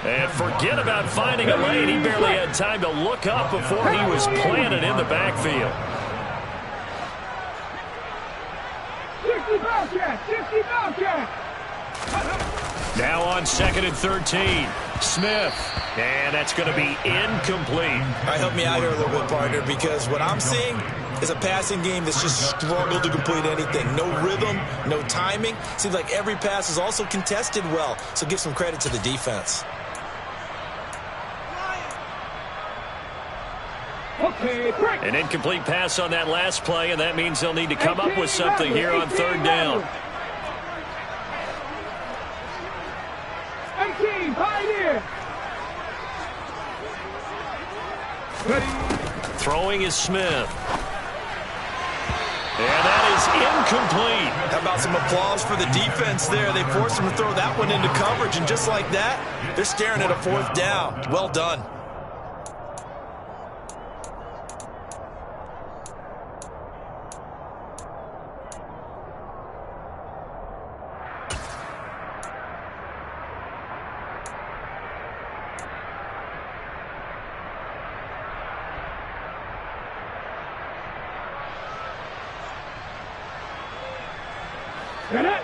And forget about finding a lane. He barely had time to look up before he was planted in the backfield. 60 Bobcat! 60 Bobcat! Now on 2nd and 13, Smith. And that's going to be incomplete. All right, help me out here a little bit, partner, because what I'm seeing is a passing game that's just struggled to complete anything. No rhythm, no timing. Seems like every pass is also contested well, so give some credit to the defense. An incomplete pass on that last play, and that means they'll need to come up with something here on 3rd down. 18, Pioneer! Throwing is Smith. And that is incomplete. How about some applause for the defense there? They forced him to throw that one into coverage, and just like that, they're staring at a 4th down. Well done. Get it!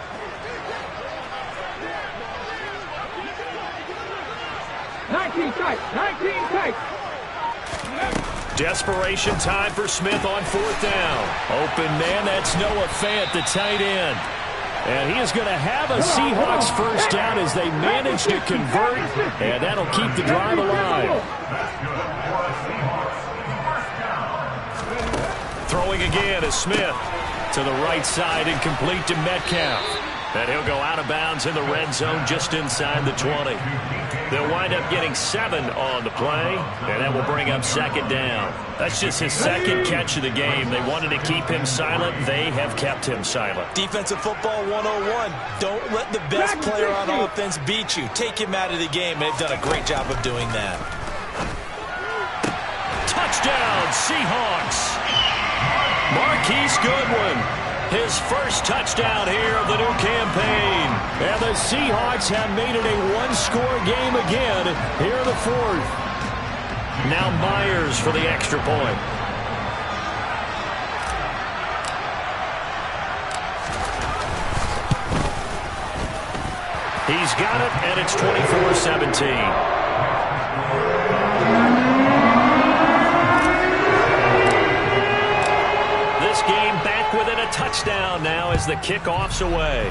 Tight. Desperation time for Smith on 4th down. Open man, that's Noah Fant, the tight end. And he is going to have a Seahawks 1st down as they manage to convert, and that'll keep the drive alive. Throwing again is Smith. To the right side and complete to Metcalf. And he'll go out of bounds in the red zone just inside the 20. They'll wind up getting 7 on the play, and that will bring up 2nd down. That's just his 2nd catch of the game. They wanted to keep him silent. They have kept him silent. Defensive football 101. Don't let the best player on offense beat you. Take him out of the game, and they've done a great job of doing that. Touchdown, Seahawks. Marquise Goodwin, his 1st touchdown here of the new campaign. And the Seahawks have made it a 1-score game again here in the 4th. Now Myers for the extra point. He's got it, and it's 24-17. Game back within a touchdown now as the kickoff's away.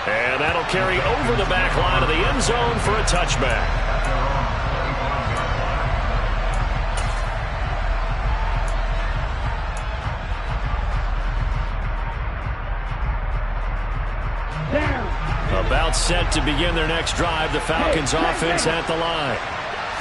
And that'll carry over the back line of the end zone for a touchback. About set to begin their next drive, the Falcons offense at the line.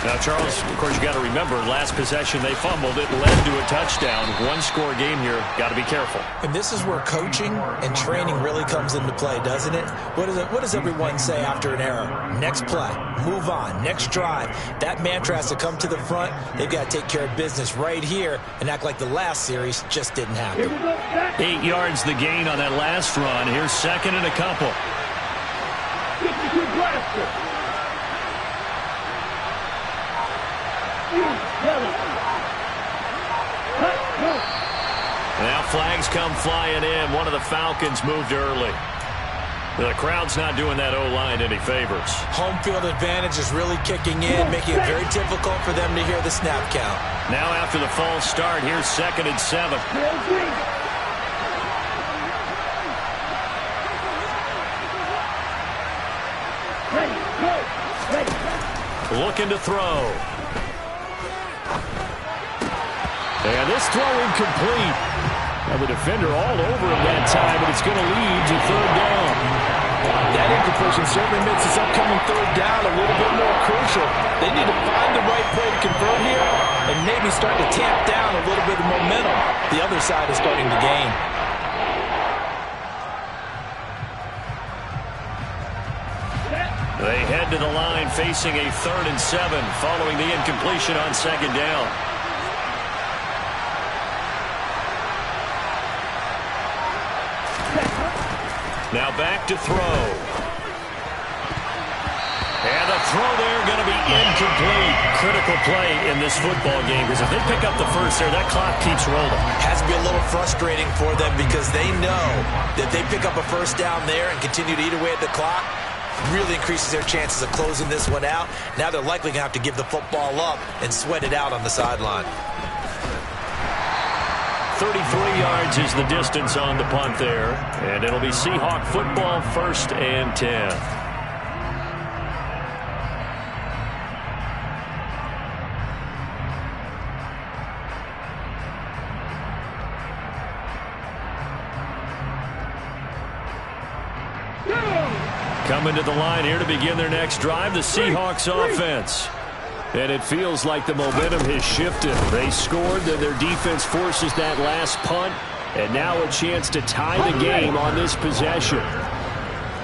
Now, Charles, of course, you got to remember, last possession they fumbled. It led to a touchdown. 1-score game here. Got to be careful. And this is where coaching and training really comes into play, doesn't it? What does everyone say after an error? Next play, move on, next drive. That mantra has to come to the front. They've got to take care of business right here and act like the last series just didn't happen. 8 yards the gain on that last run. Here's 2nd and a couple. Now flags come flying in. One of the Falcons moved early. The crowd's not doing that O-line any favors. Home field advantage is really kicking in, making it very difficult for them to hear the snap count. Now after the false start, here's 2nd and 7. Looking to throw. And this throw incomplete. Now the defender all over him that time, but it's going to lead to 3rd down. That incompletion certainly makes this upcoming 3rd down a little bit more crucial. They need to find the right play to convert here and maybe start to tamp down a little bit of momentum. The other side is starting to gain. They head to the line facing a 3rd and 7 following the incompletion on 2nd down. Now back to throw. And the throw there going to be incomplete. Critical play in this football game because if they pick up the first there, that clock keeps rolling. Has to be a little frustrating for them because they know that they pick up a 1st down there and continue to eat away at the clock. Really increases their chances of closing this one out. Now they're likely going to have to give the football up and sweat it out on the sideline. 33 yards is the distance on the punt there. And it'll be Seahawk football, 1st and 10. Coming to the line here to begin their next drive, the Seahawks offense. And it feels like the momentum has shifted. They scored, then their defense forces that last punt, and now a chance to tie the game on this possession.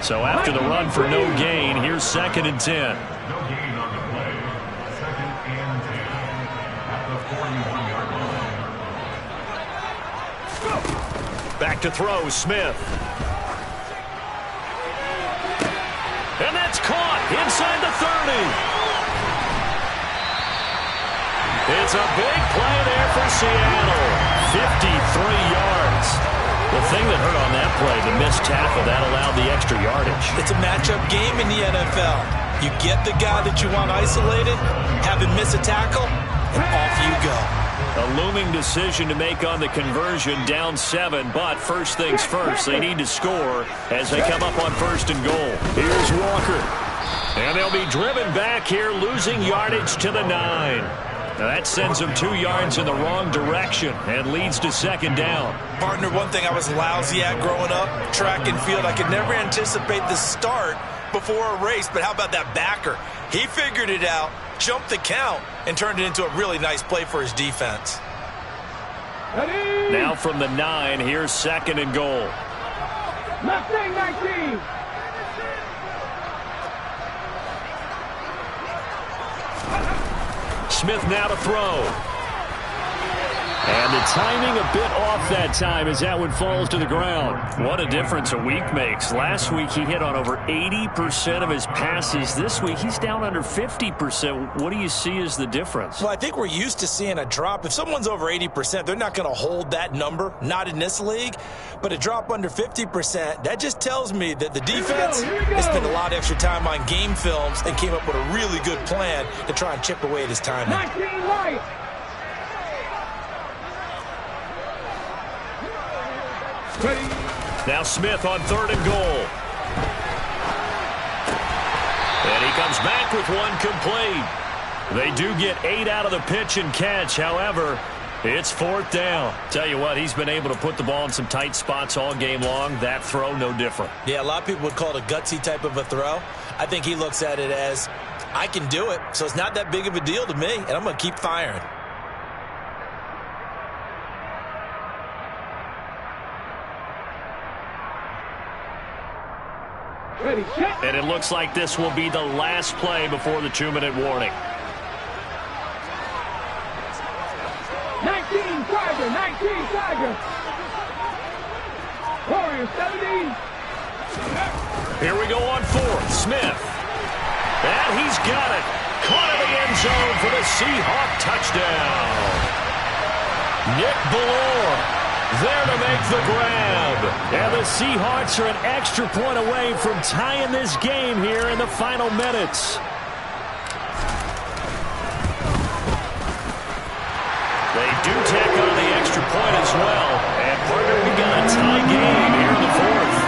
So after the run for no gain, here's 2nd and 10. No gain on the play. 2nd and 10 at the 41-yard line. Back to throw, Smith. And that's caught inside the 30. It's a big play there for Seattle. 53 yards. The thing that hurt on that play, the missed tackle, that allowed the extra yardage. It's a matchup game in the NFL. You get the guy that you want isolated, have him miss a tackle, and off you go. A looming decision to make on the conversion, down 7, but first things first, they need to score as they come up on 1st and goal. Here's Walker. And they'll be driven back here, losing yardage to the 9. Now that sends them 2 yards in the wrong direction and leads to 2nd down. Partner, one thing I was lousy at growing up, track and field, I could never anticipate the start before a race, but how about that backer? He figured it out, jumped the count, and turned it into a really nice play for his defense. Now from the 9, here's 2nd and goal. Mustang 19. Smith now to throw. And the timing a bit off that time as that one falls to the ground. What a difference a week makes. Last week he hit on over 80% of his passes. This week he's down under 50%. What do you see as the difference? Well, I think we're used to seeing a drop. If someone's over 80%, they're not going to hold that number, not in this league. But a drop under 50%, that just tells me that the defense has spent a lot of extra time on game films and came up with a really good plan to try and chip away at his timing. 19 right. Now Smith on 3rd and goal. And he comes back with one complete. They do get 8 out of the pitch and catch. However, it's 4th down. Tell you what, he's been able to put the ball in some tight spots all game long. That throw, no different. Yeah, a lot of people would call it a gutsy type of a throw. I think he looks at it as, I can do it, so it's not that big of a deal to me, and I'm going to keep firing. And it looks like this will be the last play before the 2-minute warning. 19 Tiger, 19 Tiger. Warriors 17. Here we go on 4th. Smith. And he's got it. Caught in the end zone for the Seahawk touchdown. Nick Ballore there to make the grab. And the Seahawks are an extra point away from tying this game here in the final minutes. They do tack on the extra point as well. And partner, we got a tie game here in the 4th.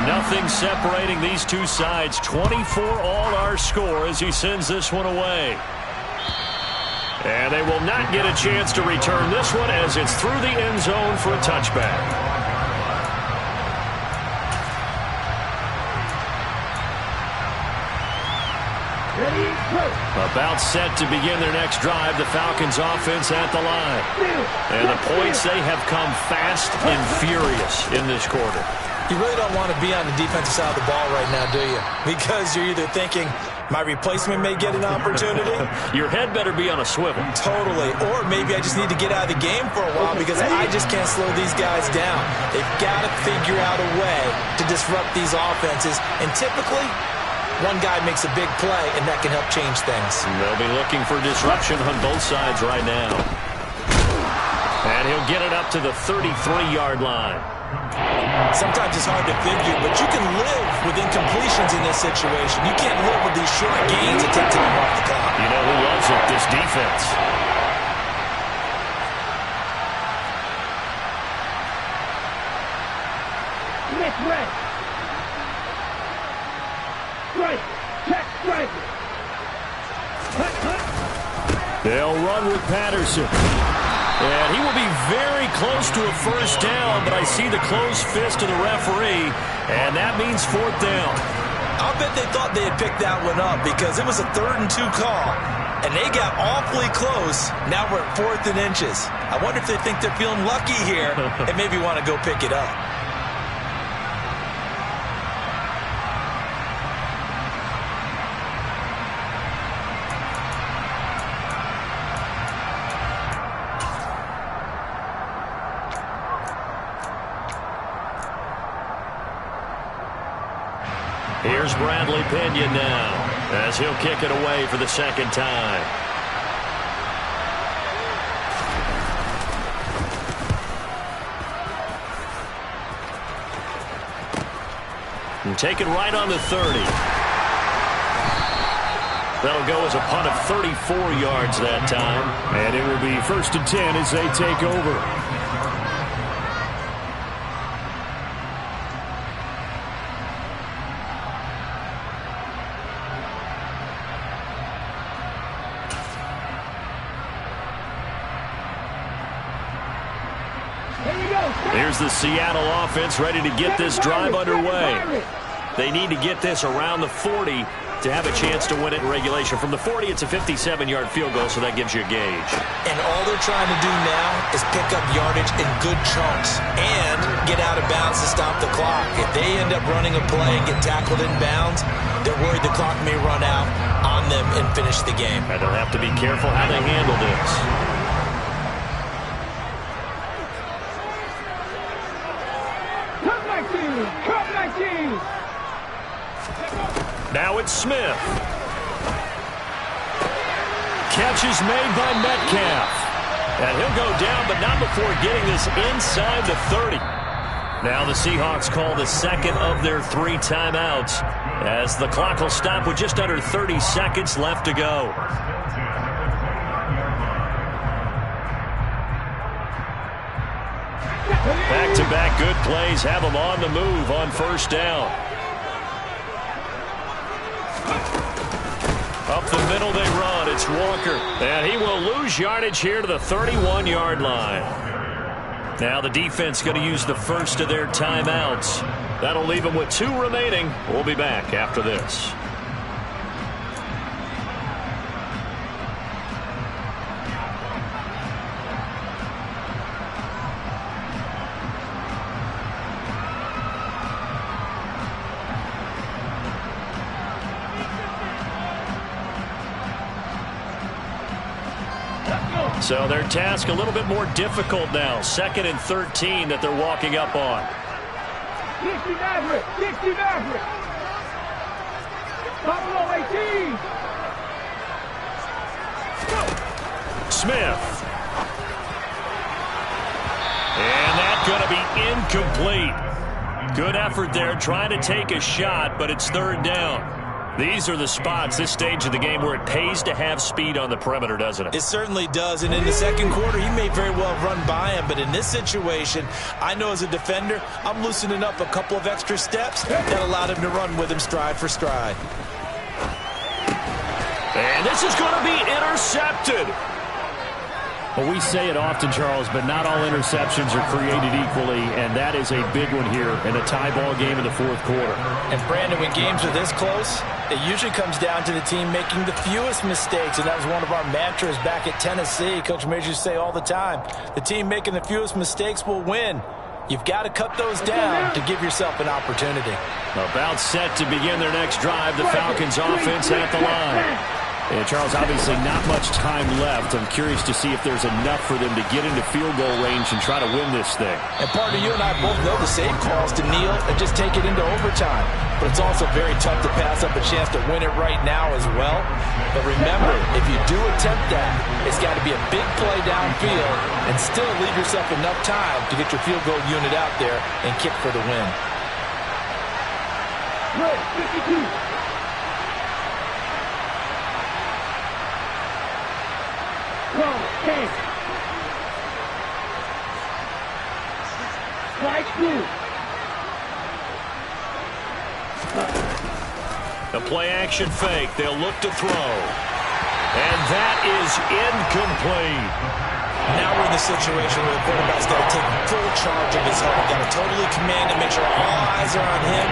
Nothing separating these two sides. 24 all our score as he sends this one away. And they will not get a chance to return this one as it's through the end zone for a touchback. About set to begin their next drive, the Falcons offense at the line. And the points, they have come fast and furious in this quarter. You really don't want to be on the defensive side of the ball right now, do you? Because you're either thinking, my replacement may get an opportunity. Your head better be on a swivel. Totally. Or maybe I just need to get out of the game for a while because I just can't slow these guys down. They've got to figure out a way to disrupt these offenses. And typically, one guy makes a big play, and that can help change things. They'll be looking for disruption on both sides right now. And he'll get it up to the 33-yard line. Sometimes it's hard to figure, but you can live with incompletions in this situation. You can't live with these short gains and take time off the clock. You know who loves it? This defense. Next red. Strike. Check strike. They'll run with Patterson. And he will be very close to a first down, but I see the closed fist of the referee, and that means fourth down. I'll bet they thought they had picked that one up because it was a 3rd and 2 call, and they got awfully close. Now we're at 4th and inches. I wonder if they think they're feeling lucky here and maybe want to go pick it up. Here's Bradley Pinion now as he'll kick it away for the second time. And take it right on the 30. That'll go as a punt of 34 yards that time. And it will be 1st and 10 as they take over. Here's the Seattle offense ready to get this drive underway. They need to get this around the 40 to have a chance to win it in regulation. From the 40, it's a 57-yard field goal, so that gives you a gauge. And all they're trying to do now is pick up yardage in good chunks and get out of bounds to stop the clock. If they end up running a play and get tackled in bounds, they're worried the clock may run out on them and finish the game. And they'll have to be careful how they handle this. Now it's Smith. Catch is made by Metcalf. And he'll go down, but not before getting this inside the 30. Now the Seahawks call the second of their 3 timeouts as the clock will stop with just under 30 seconds left to go. Back-to-back good plays have them on the move on first down. Up the middle they run. It's Walker. And he will lose yardage here to the 31-yard line. Now the defense going to use the first of their timeouts. That'll leave them with 2 remaining. We'll be back after this. So their task a little bit more difficult now. 2nd and 13 that they're walking up on. 60 Maverick. 60 Maverick. Buffalo 18. Smith. And that's going to be incomplete. Good effort there trying to take a shot, but it's 3rd down. These are the spots, this stage of the game, where it pays to have speed on the perimeter, doesn't it? It certainly does, and in the second quarter, he may very well run by him, but in this situation, I know as a defender, I'm loosening up a couple of extra steps that allowed him to run with him stride for stride. And this is going to be intercepted. Well, we say it often, Charles, but not all interceptions are created equally, and that is a big one here in a tie ball game in the 4th quarter. And, Brandon, when games are this close, it usually comes down to the team making the fewest mistakes, and that was one of our mantras back at Tennessee. Coach Major used to say all the time, the team making the fewest mistakes will win. You've got to cut those down to give yourself an opportunity. About set to begin their next drive, the Falcons offense at the line. And Charles, obviously not much time left. I'm curious to see if there's enough for them to get into field goal range and try to win this thing. And partner, you and I both know the same calls to kneel and just take it into overtime. But it's also very tough to pass up a chance to win it right now as well. But remember, if you do attempt that, it's got to be a big play downfield and still leave yourself enough time to get your field goal unit out there and kick for the win. 52. Strike 2. The play action fake. They'll look to throw. And that is incomplete. Now we're in the situation where the quarterback's got to take full charge of his heart. Got to totally command and make sure all eyes are on him.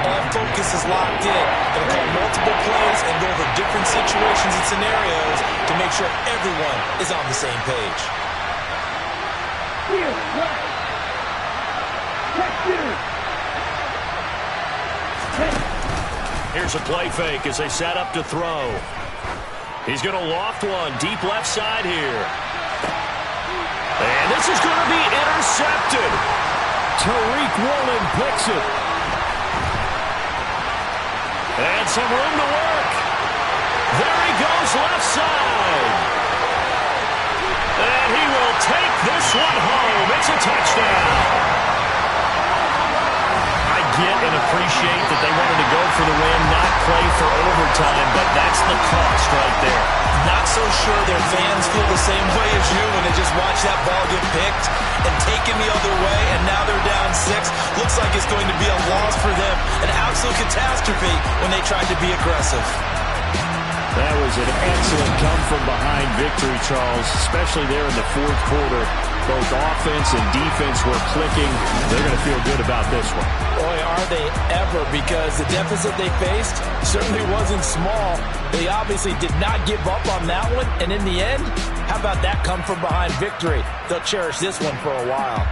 All focus is locked in. Going to call multiple plays and go over different situations and scenarios to make sure everyone is on the same page. Here, right. Check here. Here's a play fake as they set up to throw. He's going to loft one deep left side here. And this is going to be intercepted. Tariq Woolen picks it. And some room to work. There he goes left side. And he will take this one home. It's a touchdown. I get and appreciate that they wanted to go for the win, not play for overtime, but that's the cost right there. Not so sure their fans feel the same way as you when they just watch that ball get picked and taken the other way, and now they're down 6. Looks like it's going to be a loss for them. An absolute catastrophe when they tried to be aggressive. That was an excellent come-from-behind victory, Charles, especially there in the fourth quarter. Both offense and defense were clicking. They're going to feel good about this one. Boy, are they ever, because the deficit they faced certainly wasn't small. They obviously did not give up on that one, and in the end, how about that come-from-behind victory? They'll cherish this one for a while.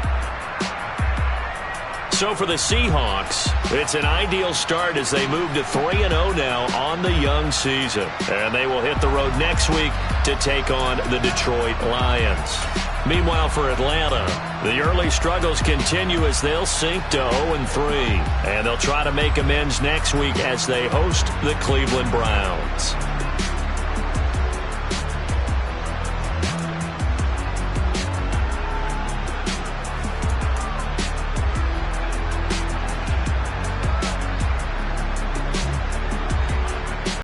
So for the Seahawks, it's an ideal start as they move to 3-0 now on the young season. And they will hit the road next week to take on the Detroit Lions. Meanwhile, for Atlanta, the early struggles continue as they'll sink to 0-3. And they'll try to make amends next week as they host the Cleveland Browns.